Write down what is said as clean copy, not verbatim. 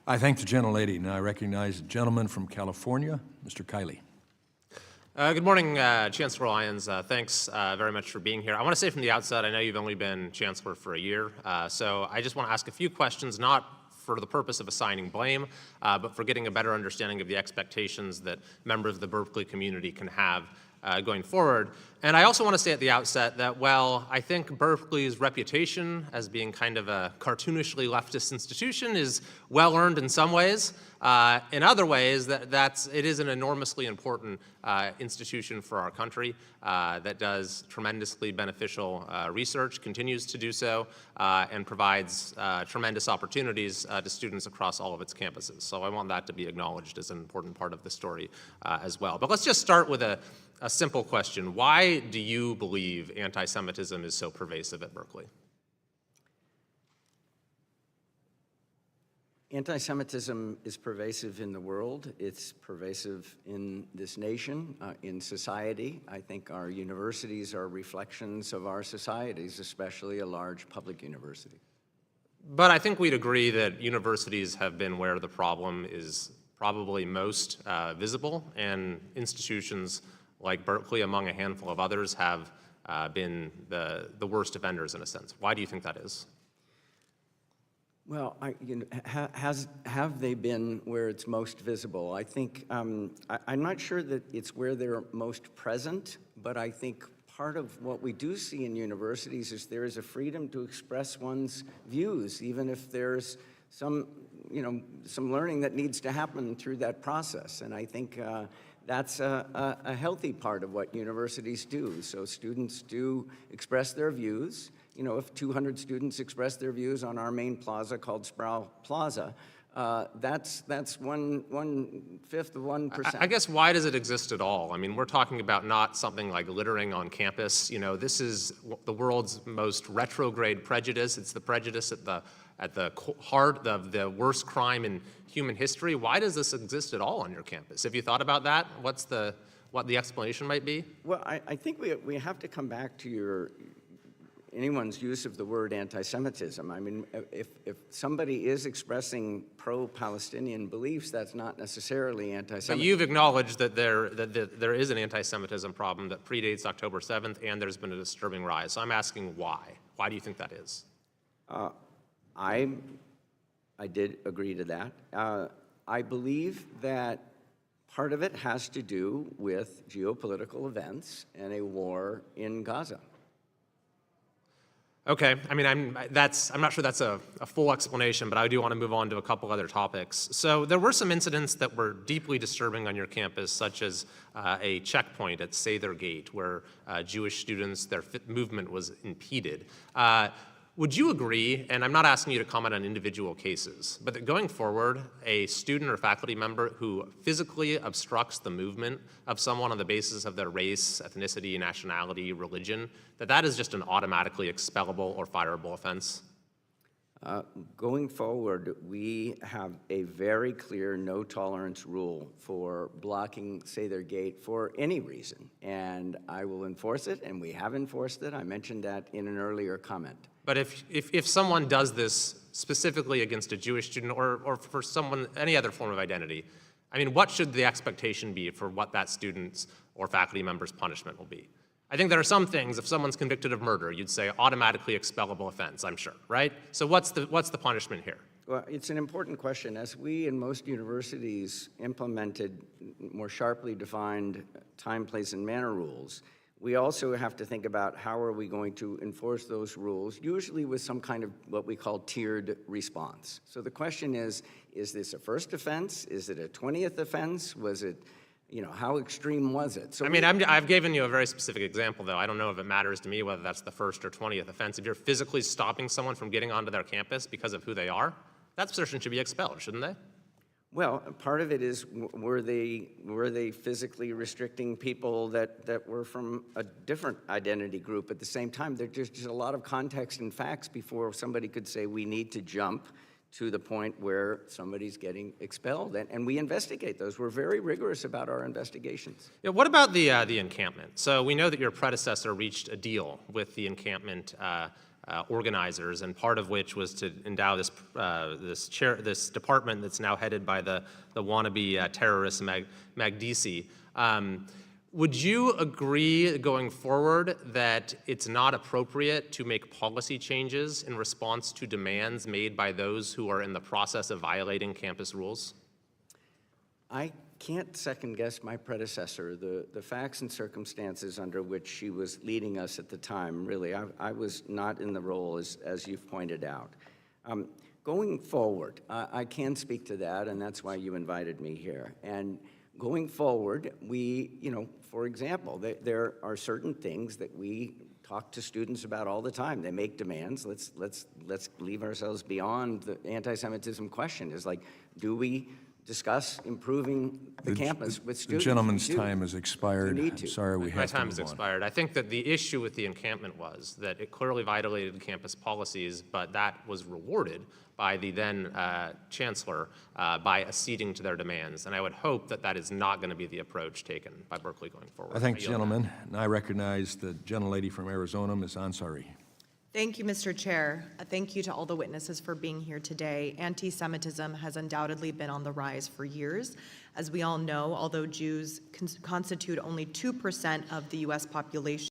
I thank the gentlelady. Now I recognize the gentleman from California, Mr. Kiley. Good morning, Chancellor Lyons. Thanks very much for being here. I want to say from the outset, I know you've only been Chancellor for a year, so I just want to ask a few questions, not for the purpose of assigning blame, but for getting a better understanding of the expectations that members of the Berkeley community can have going forward. And I also want to say at the outset that while I think Berkeley's reputation as being kind of a cartoonishly leftist institution is well earned in some ways, in other ways it is an enormously important institution for our country that does tremendously beneficial research, continues to do so, and provides tremendous opportunities to students across all of its campuses. So I want that to be acknowledged as an important part of the story as well. But let's just start with a simple question. Why do you believe anti-Semitism is so pervasive at Berkeley? Anti-Semitism is pervasive in the world. It's pervasive in this nation, in society. I think our universities are reflections of our societies, especially a large public university. But I think we'd agree that universities have been where the problem is probably most visible, and institutions like Berkeley, among a handful of others, have been the worst offenders in a sense. Why do you think that is? Well, have they been where it's most visible? I think, I'm not sure that it's where they're most present, but I think part of what we do see in universities is there is a freedom to express one's views, even if there's some learning that needs to happen through that process. And I think that's a healthy part of what universities do. So students do express their views. You know, if 200 students express their views on our main plaza called Sproul Plaza, that's 1/5 of 1%. I guess why does it exist at all? I mean, we're talking about not something like littering on campus. You know, this is the world's most retrograde prejudice. It's the prejudice at the heart of the worst crime in human history. Why does this exist at all on your campus? Have you thought about that? What the explanation might be? Well, I think we have to come back to anyone's use of the word anti-Semitism. I mean, if somebody is expressing pro-Palestinian beliefs, that's not necessarily anti-Semitism. But you've acknowledged that there is an anti-Semitism problem that predates October 7th, and there's been a disturbing rise. So I'm asking why. Why do you think that is? I did agree to that. I believe that part of it has to do with geopolitical events and a war in Gaza. Okay, I mean, I'm not sure that's a full explanation, but I do want to move on to a couple other topics. So there were some incidents that were deeply disturbing on your campus, such as a checkpoint at Sather Gate, where Jewish students, their movement was impeded. Would you agree, and I'm not asking you to comment on individual cases, but that going forward, a student or faculty member who physically obstructs the movement of someone on the basis of their race, ethnicity, nationality, religion, that is just an automatically expellable or fireable offense? Going forward, we have a very clear no-tolerance rule for blocking Sather Gate for any reason, and I will enforce it, and we have enforced it. I mentioned that in an earlier comment. But if someone does this specifically against a Jewish student or for someone, any other form of identity, I mean, what should the expectation be for what that student's or faculty member's punishment will be? I think there are some things, if someone's convicted of murder, you'd say automatically expellable offense, I'm sure, right? So what's the punishment here? Well, it's an important question. As we in most universities implemented more sharply defined time, place, and manner rules, we also have to think about how are we going to enforce those rules, usually with some kind of what we call tiered response. So the question is this a first offense? Is it a 20th offense? Was it, how extreme was it? So I've given you a very specific example, though. I don't know if it matters to me whether that's the first or 20th offense. If you're physically stopping someone from getting onto their campus because of who they are, that person should be expelled, shouldn't they? Well, part of it is, were they physically restricting people that were from a different identity group at the same time? There's just a lot of context and facts before somebody could say we need to jump to the point where somebody's getting expelled, and we investigate those. We're very rigorous about our investigations. Yeah, what about the encampment? So we know that your predecessor reached a deal with the encampment organizers, and part of which was to endow this department that's now headed by the wannabe terrorist Magdisi. Would you agree going forward that it's not appropriate to make policy changes in response to demands made by those who are in the process of violating campus rules? I can't second guess my predecessor. The facts and circumstances under which she was leading us at the time, really, I was not in the role as you've pointed out. Going forward, I can speak to that, and that's why you invited me here. And going forward, for example, there are certain things that we talk to students about all the time. They make demands. Let's leave ourselves beyond the anti-Semitism question. Is like, do we discuss improving the campus with The students? gentleman's time has expired. You need to. I'm sorry, we My have to time move has on. expired. I think that the issue with the encampment was that it clearly violated campus policies, but that was rewarded by the then Chancellor by acceding to their demands. And I would hope that that is not going to be the approach taken by Berkeley going forward. I thank the yield back. gentleman, and I recognize the gentlelady from Arizona, Ms. Ansari. Thank you, Mr. Chair. Thank you to all the witnesses for being here today. Anti-Semitism has undoubtedly been on the rise for years. As we all know, although Jews constitute only 2% of the U.S. population,